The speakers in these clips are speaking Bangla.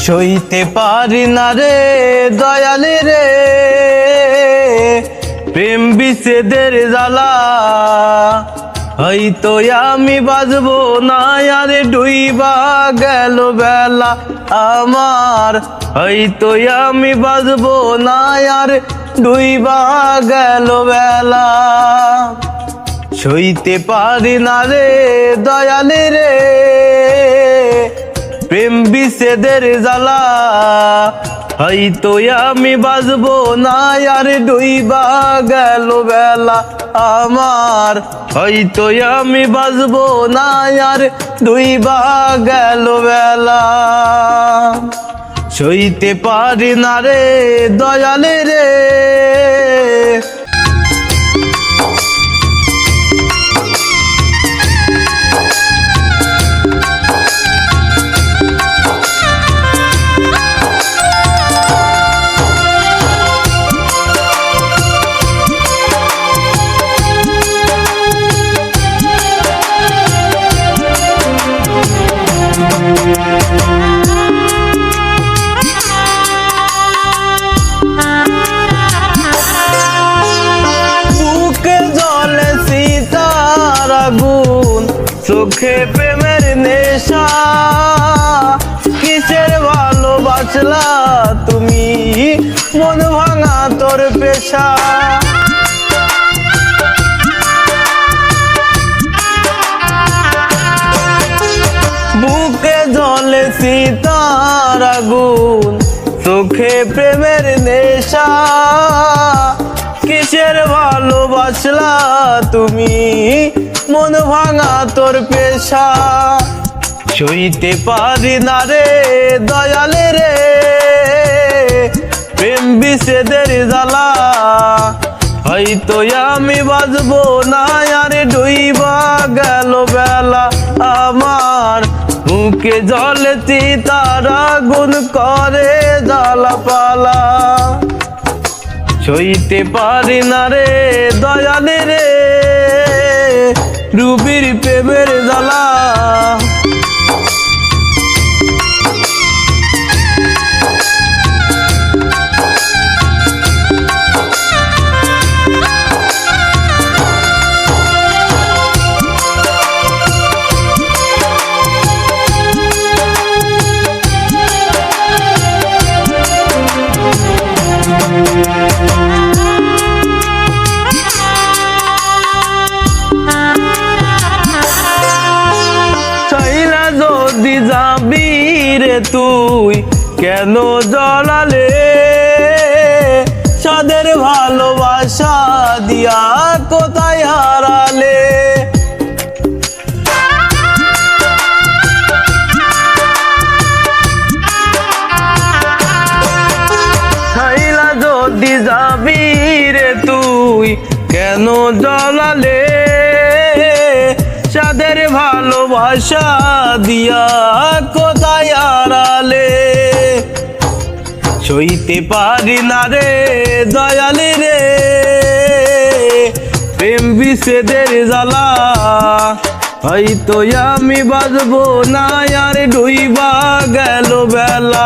সইতে পারি না রে দয়ালে রে প্রেম বিচ্ছেদের জ্বালা, হয়তো আমি বাজবো না আরে ডুইবা গেল বেলা আমার, হয়তো আমি বাজবো না আর ডুইবা গেল বেলা। সইতে পারি না রে দয়ালে রে প্রেম বিচ্ছেদের জ্বালা, হয়তো আমি বাজবো না আর ডুইবা গেল বেলা আমার, হয়তো আমি বাজবো না আর ডুইবা গেল বেলা। সইতে পারি না রে দয়ালে রে চোখে প্রেমের নেশা, কিসের ভালোবাসলা তুমি মন ভাঙা তোর পেশা। বুকে জ্বলে সীতার আগুন, চোখে প্রেমের নেশা, কিসের ভালোবাসলা তুমি মন ভাঙা তোর পেশা। সইতে পারি না রে দয়ালে রে প্রেম বিচ্ছেদের জ্বালা, হয়তো আমি বাজবো না আর ডুইবা গেল বেলা আমার, মুখে জলে চিতার আগুন করে জ্বালা পালা। সইতে পারি না রে দয়ালে রে রুবির প্রেমের জ্বালা। যাবি রে তুই কেন জ্বলালে, সাদের ভালোবাসা দিয়া কোথায় হারালে। ছাইলা যদি যাবি রে তুই কেন জ্বলালে, সাদের ভালোবাসা দিয়া কোথায় হারালে। সইতে পারি না রে দয়ালে রে প্রেম বিচ্ছেদের জ্বালা, হয়তো আমি বাজবো না আর ডুইবা গেল বেলা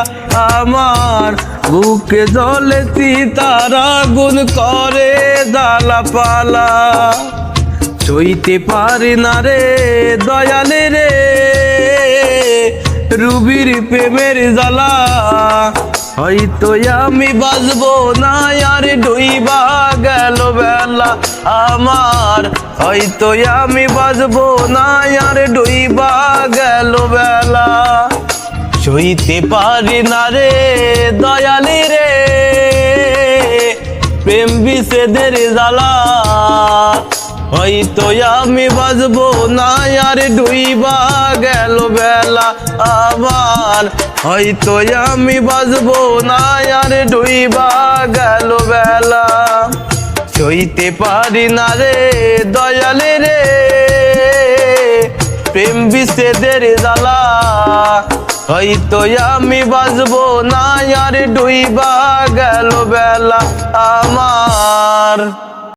আমার, বুকে জ্বলে চিতার আগুন করে জ্বালা পালা। সইতে পারি না রে দয়ালে রে রুবির প্রেমের জ্বালা, হয়তো আমি বাজবো না আর ডুইবা গেল বেলা আমার, হয়তো আমি বাজবো না আর ডুইবা গেল বেলা। সইতে পারি না রে দয়ালে রে প্রেম বিচ্ছেদের জ্বালা, হয়তো আমি বাজবো না আর ডুইবা গেল বেলা আমার, হয়তো আমি বাজবো না আর ডুইবা গেল বেলা। সইতে পারি না রে দয়ালে রে প্রেম বিচ্ছেদের জ্বালা। হয়তো আমি বাঁচবো না আর ডুইবা গেল বেলা আমার।